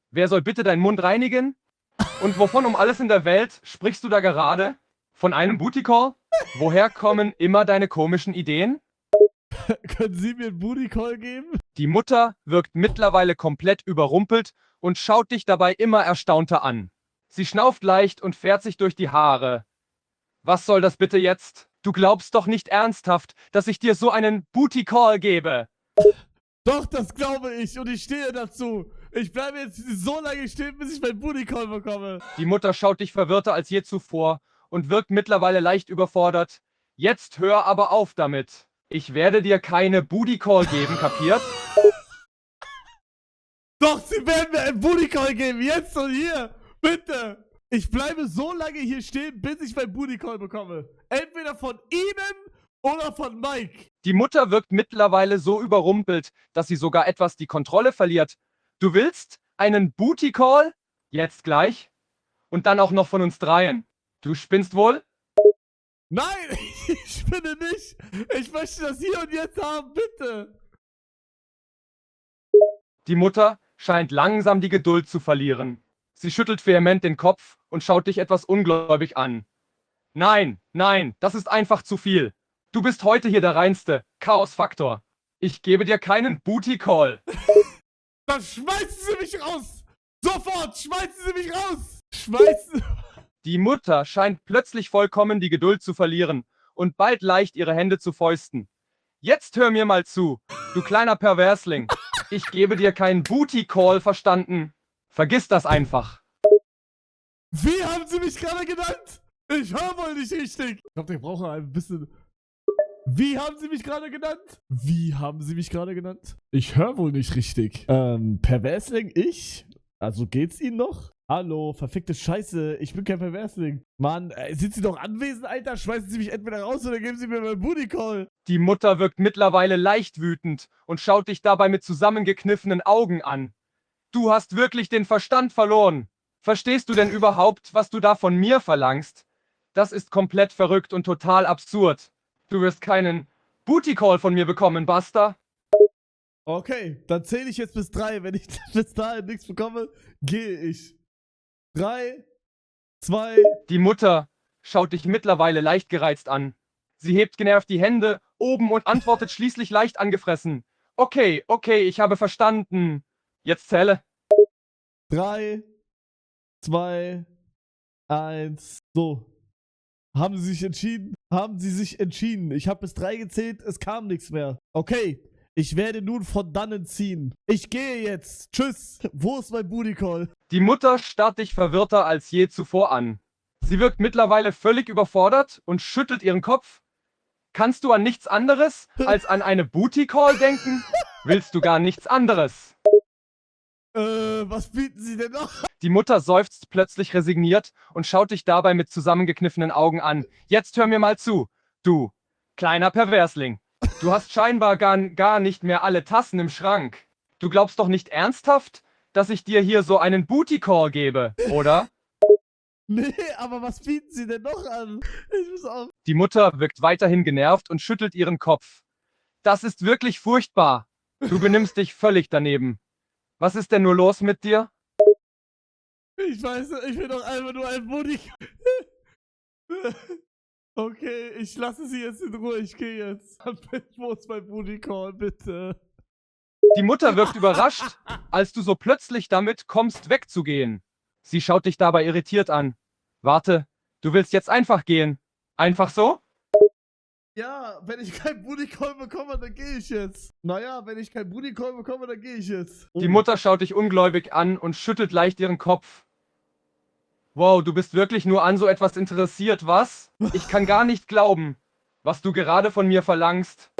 Wer soll bitte deinen Mund reinigen? Und wovon um alles in der Welt sprichst du da gerade? Von einem Booty Call? Woher kommen immer deine komischen Ideen? Können Sie mir einen Booty Call geben? Die Mutter wirkt mittlerweile komplett überrumpelt und schaut dich dabei immer erstaunter an. Sie schnauft leicht und fährt sich durch die Haare. Was soll das bitte jetzt? Du glaubst doch nicht ernsthaft, dass ich dir so einen Booty Call gebe. Doch, das glaube ich und ich stehe dazu. Ich bleibe jetzt so lange stehen, bis ich meinen Booty Call bekomme. Die Mutter schaut dich verwirrter als je zuvor und wirkt mittlerweile leicht überfordert. Jetzt hör aber auf damit. Ich werde dir keine Booty Call geben, kapiert? Doch, Sie werden mir einen Booty Call geben, jetzt und hier. Bitte. Ich bleibe so lange hier stehen, bis ich meinen Booty Call bekomme. Entweder von Ihnen oder von Mike. Die Mutter wirkt mittlerweile so überrumpelt, dass sie sogar etwas die Kontrolle verliert. Du willst einen Booty Call? Jetzt gleich? Und dann auch noch von uns dreien. Du spinnst wohl? Nein, ich spinne nicht. Ich möchte das hier und jetzt haben, bitte. Die Mutter scheint langsam die Geduld zu verlieren. Sie schüttelt vehement den Kopf und schaut dich etwas ungläubig an. Nein, nein, das ist einfach zu viel. Du bist heute hier der reinste Chaos-Faktor. Ich gebe dir keinen Booty Call. Dann schmeißen Sie mich raus. Sofort, schmeißen Sie mich raus. Schmeißen. Die Mutter scheint plötzlich vollkommen die Geduld zu verlieren und bald leicht ihre Hände zu fäusten. Jetzt hör mir mal zu, du kleiner Perversling. Ich gebe dir keinen Booty Call, verstanden? Vergiss das einfach. Wie haben Sie mich gerade genannt? Ich höre wohl nicht richtig. Ich glaube, der braucht ein bisschen... Wie haben Sie mich gerade genannt? Wie haben Sie mich gerade genannt? Ich höre wohl nicht richtig. Perversling, ich? Also geht's Ihnen noch? Hallo, verfickte Scheiße, ich bin kein Perversling. Mann, sind Sie doch anwesend, Alter? Schmeißen Sie mich entweder raus oder geben Sie mir meinen Booty Call. Die Mutter wirkt mittlerweile leicht wütend und schaut dich dabei mit zusammengekniffenen Augen an. Du hast wirklich den Verstand verloren. Verstehst du denn überhaupt, was du da von mir verlangst? Das ist komplett verrückt und total absurd. Du wirst keinen Booty Call von mir bekommen, Buster. Okay, dann zähle ich jetzt bis 3. Wenn ich bis dahin nichts bekomme, gehe ich. 3, 2. Die Mutter schaut dich mittlerweile leicht gereizt an. Sie hebt genervt die Hände oben und antwortet schließlich leicht angefressen. Okay, ich habe verstanden. Jetzt zähle. 3, 2, 1. So. Haben Sie sich entschieden? Haben Sie sich entschieden? Ich habe bis 3 gezählt, es kam nichts mehr. Okay, ich werde nun von dannen ziehen. Ich gehe jetzt. Tschüss. Wo ist mein Booty Call? Die Mutter starrt dich verwirrter als je zuvor an. Sie wirkt mittlerweile völlig überfordert und schüttelt ihren Kopf. Kannst du an nichts anderes als an eine Booty Call denken? Willst du gar nichts anderes? Was bieten Sie denn noch? Die Mutter seufzt plötzlich resigniert und schaut dich dabei mit zusammengekniffenen Augen an. Jetzt hör mir mal zu, du kleiner Perversling. Du hast scheinbar gar nicht mehr alle Tassen im Schrank. Du glaubst doch nicht ernsthaft, dass ich dir hier so einen Booty Call gebe, oder? Nee, aber was bieten Sie denn noch an? Ich muss auf. Die Mutter wirkt weiterhin genervt und schüttelt ihren Kopf. Das ist wirklich furchtbar. Du benimmst dich völlig daneben. Was ist denn nur los mit dir? Ich weiß, ich will doch einfach nur ein Booty. Okay, ich lasse Sie jetzt in Ruhe. Ich gehe jetzt. Wo ist mein Booty Call, bitte? Die Mutter wirkt überrascht, als du so plötzlich damit kommst, wegzugehen. Sie schaut dich dabei irritiert an. Warte, du willst jetzt einfach gehen. Einfach so? Ja, wenn ich kein Booty Call bekomme, dann gehe ich jetzt. Naja, wenn ich kein Booty Call bekomme, dann gehe ich jetzt. Die Mutter schaut dich ungläubig an und schüttelt leicht ihren Kopf. Wow, du bist wirklich nur an so etwas interessiert, was? Ich kann gar nicht glauben, was du gerade von mir verlangst.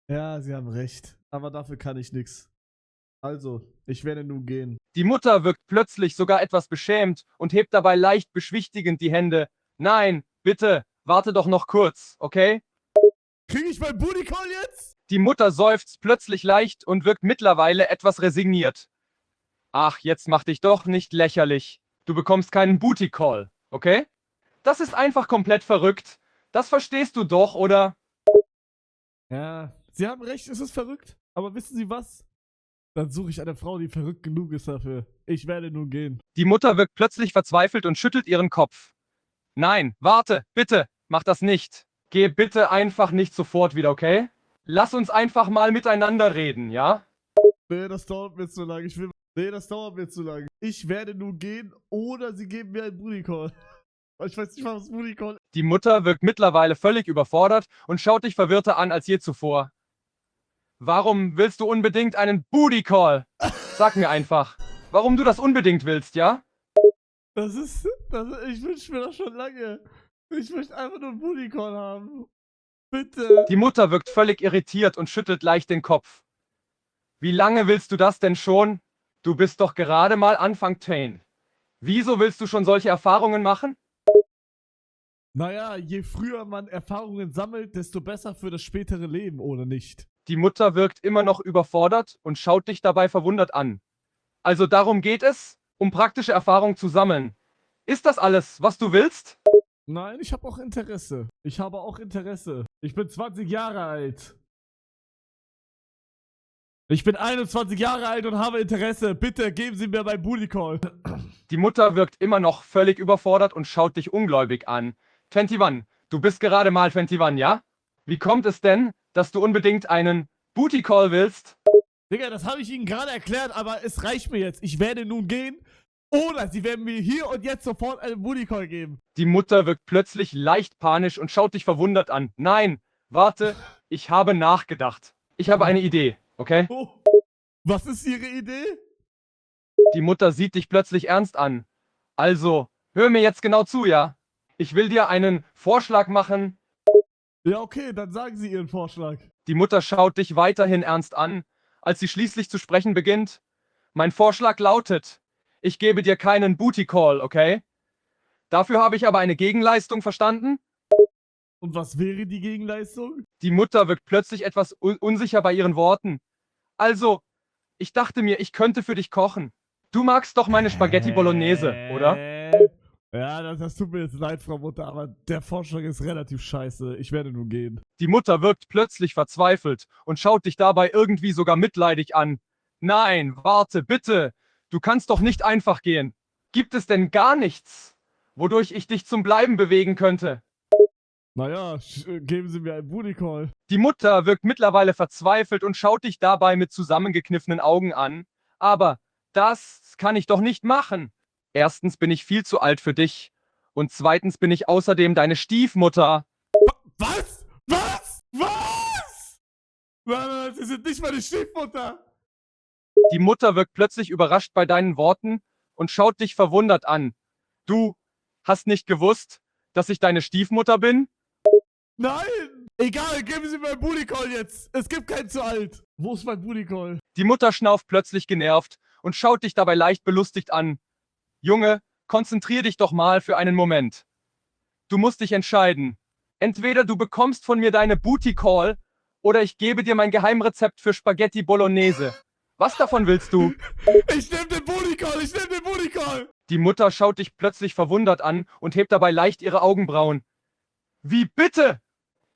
Ja, Sie haben recht. Aber dafür kann ich nix. Also, ich werde nun gehen. Die Mutter wirkt plötzlich sogar etwas beschämt und hebt dabei leicht beschwichtigend die Hände. Nein, bitte, warte doch noch kurz, okay? Kriege ich mein Booty Call jetzt? Die Mutter seufzt plötzlich leicht und wirkt mittlerweile etwas resigniert. Ach, jetzt mach dich doch nicht lächerlich. Du bekommst keinen Booty Call, okay? Das ist einfach komplett verrückt. Das verstehst du doch, oder? Ja, Sie haben recht, es ist verrückt. Aber wissen Sie was? Dann suche ich eine Frau, die verrückt genug ist dafür. Ich werde nun gehen. Die Mutter wirkt plötzlich verzweifelt und schüttelt ihren Kopf. Nein, warte, bitte, mach das nicht. Geh bitte einfach nicht sofort wieder, okay? Lass uns einfach mal miteinander reden, ja? Nee, das dauert mir zu lange. Nee, das dauert mir zu lange. Ich werde nun gehen oder Sie geben mir einen Booty Call. Ich weiß nicht, was Booty Call ist. Die Mutter wirkt mittlerweile völlig überfordert und schaut dich verwirrter an als je zuvor. Warum willst du unbedingt einen Booty Call? Sag mir einfach, warum du das unbedingt willst, ja? Ich wünsche mir das schon lange. Ich möchte einfach nur einen Booty Call haben. Bitte. Die Mutter wirkt völlig irritiert und schüttelt leicht den Kopf. Wie lange willst du das denn schon? Du bist doch gerade mal Anfang Teen. Wieso willst du schon solche Erfahrungen machen? Naja, je früher man Erfahrungen sammelt, desto besser für das spätere Leben, oder nicht? Die Mutter wirkt immer noch überfordert und schaut dich dabei verwundert an. Also darum geht es, um praktische Erfahrung zu sammeln. Ist das alles, was du willst? Nein, ich habe auch Interesse. Ich habe auch Interesse. Ich bin 20 Jahre alt. Ich bin 21 Jahre alt und habe Interesse. Bitte geben Sie mir meinen Booty Call. Die Mutter wirkt immer noch völlig überfordert und schaut dich ungläubig an. 21, du bist gerade mal 21, ja? Wie kommt es denn, dass du unbedingt einen Booty Call willst? Digga, das habe ich Ihnen gerade erklärt, aber es reicht mir jetzt. Ich werde nun gehen oder Sie werden mir hier und jetzt sofort einen Booty Call geben. Die Mutter wirkt plötzlich leicht panisch und schaut dich verwundert an. Nein, warte, ich habe nachgedacht. Ich habe eine Idee, okay? Oh. Was ist Ihre Idee? Die Mutter sieht dich plötzlich ernst an. Also, hör mir jetzt genau zu, ja? Ich will dir einen Vorschlag machen. Ja, okay, dann sagen Sie Ihren Vorschlag. Die Mutter schaut dich weiterhin ernst an, als sie schließlich zu sprechen beginnt. Mein Vorschlag lautet, ich gebe dir keinen Booty Call, okay? Dafür habe ich aber eine Gegenleistung, verstanden? Und was wäre die Gegenleistung? Die Mutter wirkt plötzlich etwas unsicher bei ihren Worten. Also, ich dachte mir, ich könnte für dich kochen. Du magst doch meine Spaghetti Bolognese, oder? Ja, das tut mir jetzt leid, Frau Mutter, aber der Vorschlag ist relativ scheiße. Ich werde nun gehen. Die Mutter wirkt plötzlich verzweifelt und schaut dich dabei irgendwie sogar mitleidig an. Nein, warte, bitte. Du kannst doch nicht einfach gehen. Gibt es denn gar nichts, wodurch ich dich zum Bleiben bewegen könnte? Naja, geben Sie mir einen Booty Call. Die Mutter wirkt mittlerweile verzweifelt und schaut dich dabei mit zusammengekniffenen Augen an. Aber das kann ich doch nicht machen. Erstens bin ich viel zu alt für dich. Und zweitens bin ich außerdem deine Stiefmutter. Was? Was? Was? Nein, Sie sind nicht meine Stiefmutter. Die Mutter wirkt plötzlich überrascht bei deinen Worten und schaut dich verwundert an. Du hast nicht gewusst, dass ich deine Stiefmutter bin? Nein! Egal, geben Sie mir einen Booty Call jetzt. Es gibt keinen zu alt. Wo ist mein Booty Call? Die Mutter schnauft plötzlich genervt und schaut dich dabei leicht belustigt an. Junge, konzentrier dich doch mal für einen Moment. Du musst dich entscheiden. Entweder du bekommst von mir deine Booty Call oder ich gebe dir mein Geheimrezept für Spaghetti Bolognese. Was davon willst du? Ich nehme den Booty Call, ich nehme den Booty Call. Die Mutter schaut dich plötzlich verwundert an und hebt dabei leicht ihre Augenbrauen. Wie bitte?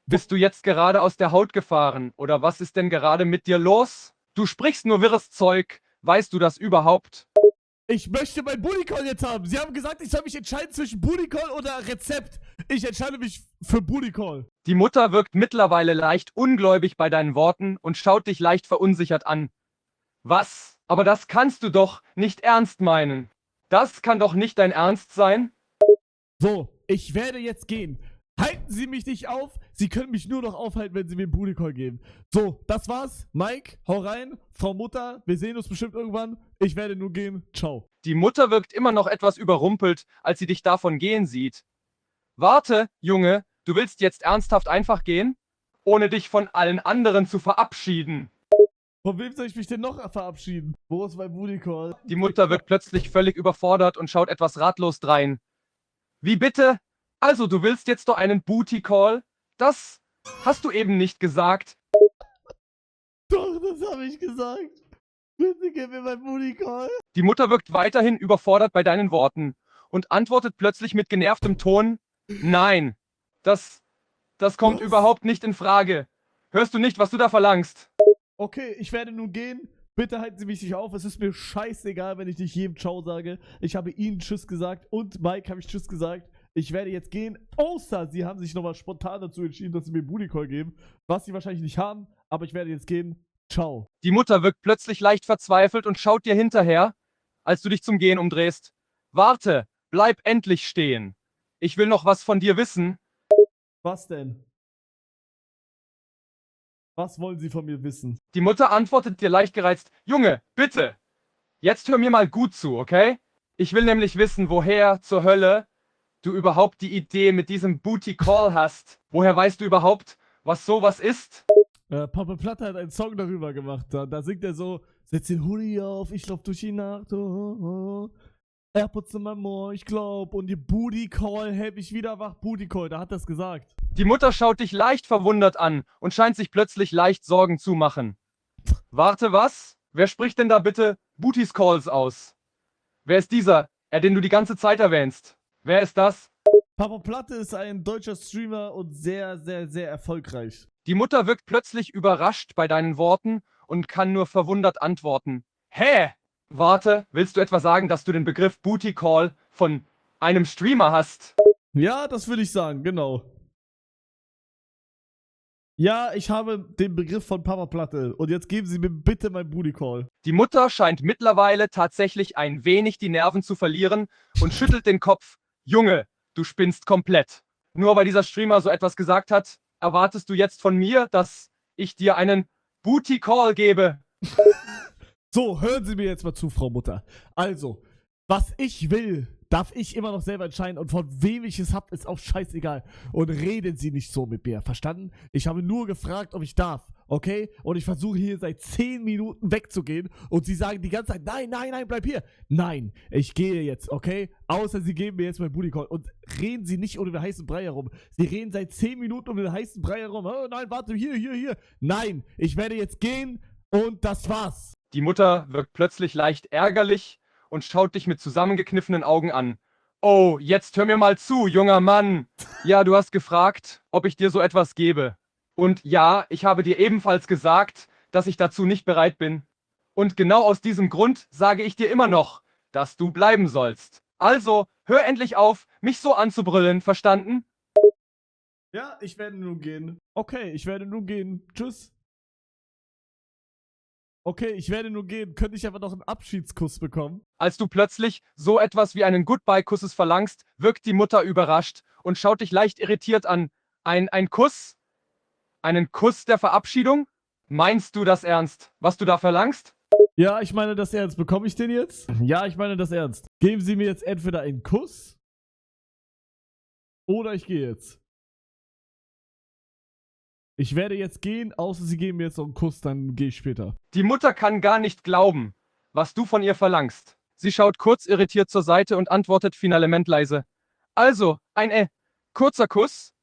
Bist du jetzt gerade aus der Haut gefahren oder was ist denn gerade mit dir los? Du sprichst nur wirres Zeug. Weißt du das überhaupt? Ich möchte meinen Booty Call jetzt haben. Sie haben gesagt, ich soll mich entscheiden zwischen Booty Call oder Rezept. Ich entscheide mich für Booty Call. Die Mutter wirkt mittlerweile leicht ungläubig bei deinen Worten und schaut dich leicht verunsichert an. Was? Aber das kannst du doch nicht ernst meinen. Das kann doch nicht dein Ernst sein? So, ich werde jetzt gehen. Halten Sie mich nicht auf. Sie können mich nur noch aufhalten, wenn Sie mir einen Booty Call geben. So, das war's. Mike, hau rein. Frau Mutter, wir sehen uns bestimmt irgendwann. Ich werde nun gehen. Ciao. Die Mutter wirkt immer noch etwas überrumpelt, als sie dich davon gehen sieht. Warte, Junge, du willst jetzt ernsthaft einfach gehen? Ohne dich von allen anderen zu verabschieden. Von wem soll ich mich denn noch verabschieden? Wo ist mein Booty Call? Die Mutter wirkt plötzlich völlig überfordert und schaut etwas ratlos drein. Wie bitte? Also, du willst jetzt doch einen Booty Call? Das hast du eben nicht gesagt. Doch, das habe ich gesagt. Bitte gib mir mein Booty Call. Die Mutter wirkt weiterhin überfordert bei deinen Worten und antwortet plötzlich mit genervtem Ton: Nein, das kommt überhaupt nicht in Frage. Hörst du nicht, was du da verlangst? Okay, ich werde nun gehen. Bitte halten Sie mich nicht auf. Es ist mir scheißegal, wenn ich nicht jedem Ciao sage. Ich habe Ihnen Tschüss gesagt und Mike habe ich Tschüss gesagt. Ich werde jetzt gehen, außer Sie haben sich nochmal spontan dazu entschieden, dass Sie mir Booty Call geben. Was Sie wahrscheinlich nicht haben, aber ich werde jetzt gehen. Ciao. Die Mutter wirkt plötzlich leicht verzweifelt und schaut dir hinterher, als du dich zum Gehen umdrehst. Warte, bleib endlich stehen. Ich will noch was von dir wissen. Was denn? Was wollen Sie von mir wissen? Die Mutter antwortet dir leicht gereizt: Junge, bitte. Jetzt hör mir mal gut zu, okay? Ich will nämlich wissen, woher zur Hölle du überhaupt die Idee mit diesem Booty Call hast. Woher weißt du überhaupt, was sowas ist? Papa Platte hat einen Song darüber gemacht. Da singt er so: Setz den Hoodie auf, ich lauf durch die Nacht. AirPods in meinem Ohr, ich glaub. Und die Booty Call, hält mich wieder wach. Booty Call, da hat er's gesagt. Die Mutter schaut dich leicht verwundert an und scheint sich plötzlich leicht Sorgen zu machen. Warte, was? Wer spricht denn da bitte Booties Calls aus? Wer ist dieser, den du die ganze Zeit erwähnst? Wer ist das? Papa Platte ist ein deutscher Streamer und sehr, sehr, sehr erfolgreich. Die Mutter wirkt plötzlich überrascht bei deinen Worten und kann nur verwundert antworten. Hä? Warte, willst du etwa sagen, dass du den Begriff Booty Call von einem Streamer hast? Ja, das würde ich sagen, genau. Ja, ich habe den Begriff von Papa Platte. Und jetzt geben Sie mir bitte mein Booty Call. Die Mutter scheint mittlerweile tatsächlich ein wenig die Nerven zu verlieren und schüttelt den Kopf. Junge, du spinnst komplett. Nur weil dieser Streamer so etwas gesagt hat, erwartest du jetzt von mir, dass ich dir einen Booty Call gebe. So, hören Sie mir jetzt mal zu, Frau Mutter. Also, was ich will, darf ich immer noch selber entscheiden. Und von wem ich es hab, ist auch scheißegal. Und reden Sie nicht so mit mir, verstanden? Ich habe nur gefragt, ob ich darf. okay? Und ich versuche hier seit 10 Minuten wegzugehen und sie sagen die ganze Zeit, nein, nein, nein, bleib hier. Nein, ich gehe jetzt, okay? Außer sie geben mir jetzt mein Booty Call und reden sie nicht um den heißen Brei herum. Sie reden seit 10 Minuten um den heißen Brei herum. Oh, nein, warte, hier, hier, hier. Nein, ich werde jetzt gehen und das war's. Die Mutter wirkt plötzlich leicht ärgerlich und schaut dich mit zusammengekniffenen Augen an. Oh, jetzt hör mir mal zu, junger Mann. Ja, du hast gefragt, ob ich dir so etwas gebe. Und ja, ich habe dir ebenfalls gesagt, dass ich dazu nicht bereit bin. Und genau aus diesem Grund sage ich dir immer noch, dass du bleiben sollst. Also, hör endlich auf, mich so anzubrüllen, verstanden? Ja, ich werde nun gehen. Okay, ich werde nun gehen. Tschüss. Okay, ich werde nun gehen. Könnte ich aber noch einen Abschiedskuss bekommen? Als du plötzlich so etwas wie einen Goodbye-Kusses verlangst, wirkt die Mutter überrascht und schaut dich leicht irritiert an. Ein Kuss? Einen Kuss der Verabschiedung? Meinst du das ernst, was du da verlangst? Ja, ich meine das ernst. Bekomme ich den jetzt? Ja, ich meine das ernst. Geben Sie mir jetzt entweder einen Kuss oder ich gehe jetzt. Ich werde jetzt gehen, außer Sie geben mir jetzt noch einen Kuss, dann gehe ich später. Die Mutter kann gar nicht glauben, was du von ihr verlangst. Sie schaut kurz irritiert zur Seite und antwortet finalement leise. Also, ein kurzer Kuss?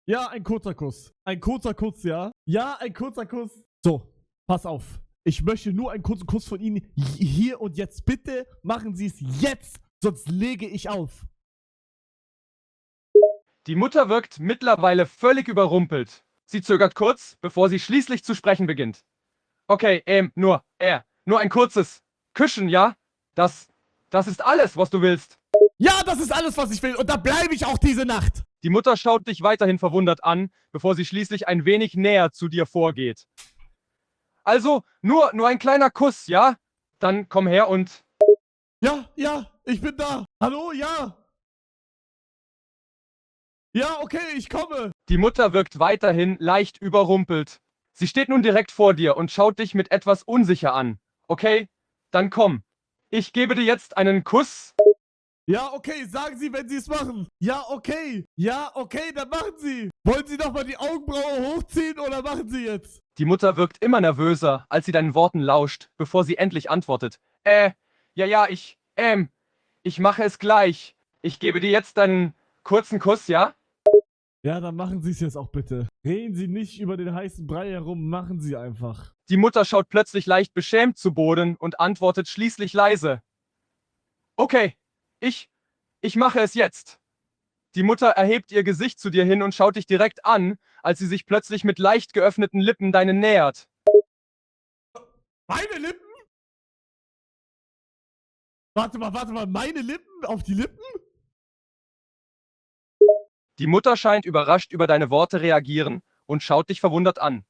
Ja, ein kurzer Kuss. Ein kurzer Kuss, ja? Ja, ein kurzer Kuss. So, pass auf. Ich möchte nur einen kurzen Kuss von Ihnen hier und jetzt. Bitte machen Sie es jetzt, sonst lege ich auf. Die Mutter wirkt mittlerweile völlig überrumpelt. Sie zögert kurz, bevor sie schließlich zu sprechen beginnt. Okay, nur ein kurzes Küssen, ja? Das ist alles, was du willst. Ja, das ist alles, was ich will. Und da bleibe ich auch diese Nacht. Die Mutter schaut dich weiterhin verwundert an, bevor sie schließlich ein wenig näher zu dir vorgeht. Also, nur ein kleiner Kuss, ja? Dann komm her und... Ja, ja, ich bin da. Hallo, ja. Ja, okay, ich komme. Die Mutter wirkt weiterhin leicht überrumpelt. Sie steht nun direkt vor dir und schaut dich mit etwas unsicher an. Okay, dann komm. Ich gebe dir jetzt einen Kuss. Ja, okay, sagen Sie, wenn Sie es machen. Ja, okay. Ja, okay, dann machen Sie. Wollen Sie nochmal die Augenbraue hochziehen oder machen Sie jetzt? Die Mutter wirkt immer nervöser, als sie deinen Worten lauscht, bevor sie endlich antwortet. Ich mache es gleich. Ich gebe dir jetzt einen kurzen Kuss, ja? Ja, dann machen Sie es jetzt auch bitte. Reden Sie nicht über den heißen Brei herum, machen Sie einfach. Die Mutter schaut plötzlich leicht beschämt zu Boden und antwortet schließlich leise. Okay, ich mache es jetzt. Die Mutter erhebt ihr Gesicht zu dir hin und schaut dich direkt an, als sie sich plötzlich mit leicht geöffneten Lippen deinen nähert. Meine Lippen? Warte mal, meine Lippen? Auf die Lippen? Die Mutter scheint überrascht über deine Worte reagieren und schaut dich verwundert an.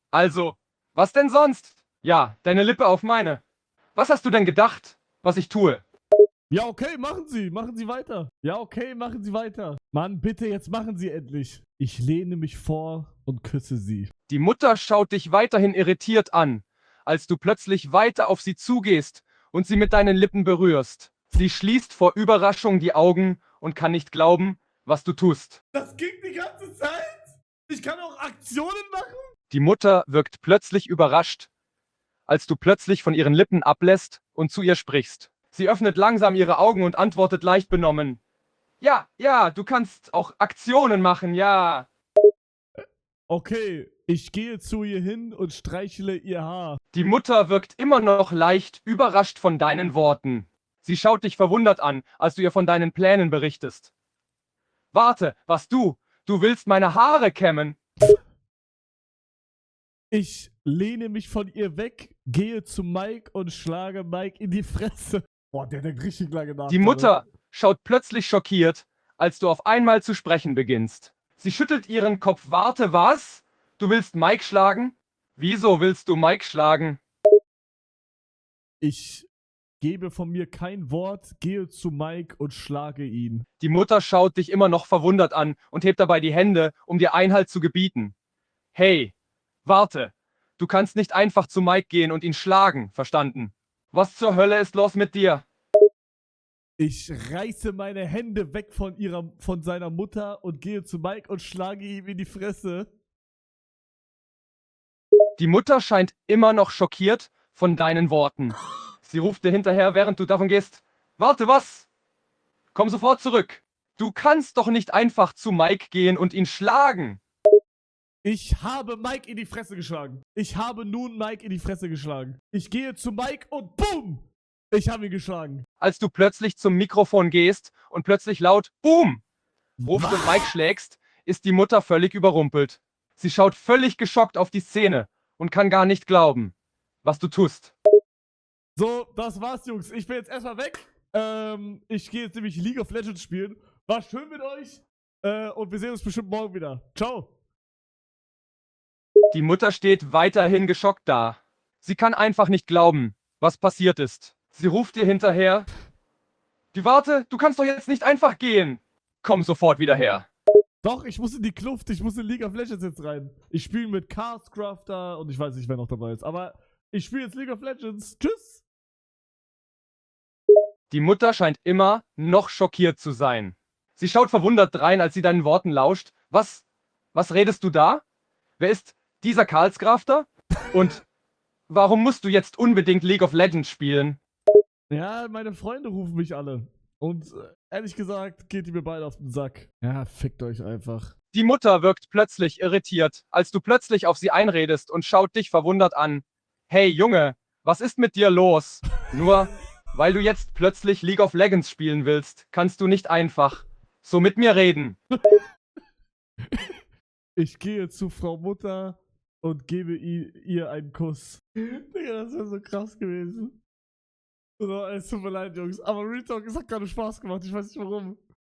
Also, was denn sonst? Ja, deine Lippe auf meine. Was hast du denn gedacht, was ich tue? Ja, okay, machen Sie weiter. Ja, okay, machen Sie weiter. Mann, bitte, jetzt machen Sie endlich. Ich lehne mich vor und küsse Sie. Die Mutter schaut dich weiterhin irritiert an, als du plötzlich weiter auf sie zugehst und sie mit deinen Lippen berührst. Sie schließt vor Überraschung die Augen und kann nicht glauben, was du tust. Das ging die ganze Zeit? Ich kann auch Aktionen machen? Die Mutter wirkt plötzlich überrascht, als du plötzlich von ihren Lippen ablässt und zu ihr sprichst. Sie öffnet langsam ihre Augen und antwortet leicht benommen. Ja, du kannst auch Aktionen machen, ja. Okay, ich gehe zu ihr hin und streichle ihr Haar. Die Mutter wirkt immer noch leicht überrascht von deinen Worten. Sie schaut dich verwundert an, als du ihr von deinen Plänen berichtest. Warte, was du? Du willst meine Haare kämmen? Ich lehne mich von ihr weg, gehe zu Mike und schlage Mike in die Fresse. Boah, der denkt richtig lange nach. Die Mutter schaut plötzlich schockiert, als du auf einmal zu sprechen beginnst. Sie schüttelt ihren Kopf. Warte, was? Du willst Mike schlagen? Wieso willst du Mike schlagen? Ich gebe von mir kein Wort, gehe zu Mike und schlage ihn. Die Mutter schaut dich immer noch verwundert an und hebt dabei die Hände, um dir Einhalt zu gebieten. Hey, warte. Du kannst nicht einfach zu Mike gehen und ihn schlagen, verstanden? Was zur Hölle ist los mit dir? Ich reiße meine Hände weg von seiner Mutter und gehe zu Mike und schlage ihm in die Fresse. Die Mutter scheint immer noch schockiert von deinen Worten. Sie ruft dir hinterher, während du davon gehst. Warte, was? Komm sofort zurück. Du kannst doch nicht einfach zu Mike gehen und ihn schlagen. Ich habe Mike in die Fresse geschlagen. Ich habe nun Mike in die Fresse geschlagen. Ich gehe zu Mike und BOOM! Ich habe ihn geschlagen. Als du plötzlich zum Mikrofon gehst und plötzlich laut BOOM! rufst und Mike schlägst, ist die Mutter völlig überrumpelt. Sie schaut völlig geschockt auf die Szene und kann gar nicht glauben, was du tust. So, das war's, Jungs. Ich bin jetzt erstmal weg. Ich gehe jetzt nämlich League of Legends spielen. War schön mit euch. Und wir sehen uns bestimmt morgen wieder. Ciao. Die Mutter steht weiterhin geschockt da. Sie kann einfach nicht glauben, was passiert ist. Sie ruft dir hinterher. Warte, du kannst doch jetzt nicht einfach gehen. Komm sofort wieder her. Doch, ich muss in die Kluft. Ich muss in League of Legends jetzt rein. Ich spiele mit Castcrafter und ich weiß nicht, wer noch dabei ist. Aber ich spiele jetzt League of Legends. Tschüss. Die Mutter scheint immer noch schockiert zu sein. Sie schaut verwundert drein, als sie deinen Worten lauscht. Was redest du da? Wer ist dieser Karlskrafter? Und warum musst du jetzt unbedingt League of Legends spielen? Ja, meine Freunde rufen mich alle. Und ehrlich gesagt, geht die mir beide auf den Sack. Ja, fickt euch einfach. Die Mutter wirkt plötzlich irritiert, als du plötzlich auf sie einredest und schaut dich verwundert an. Hey Junge, was ist mit dir los? Nur, weil du jetzt plötzlich League of Legends spielen willst, kannst du nicht einfach so mit mir reden. Ich gehe zu Frau Mutter und gebe ihr einen Kuss. Digga, das wäre so krass gewesen. So, es tut mir leid, Jungs. Aber Real Talk, es hat gerade Spaß gemacht. Ich weiß nicht warum.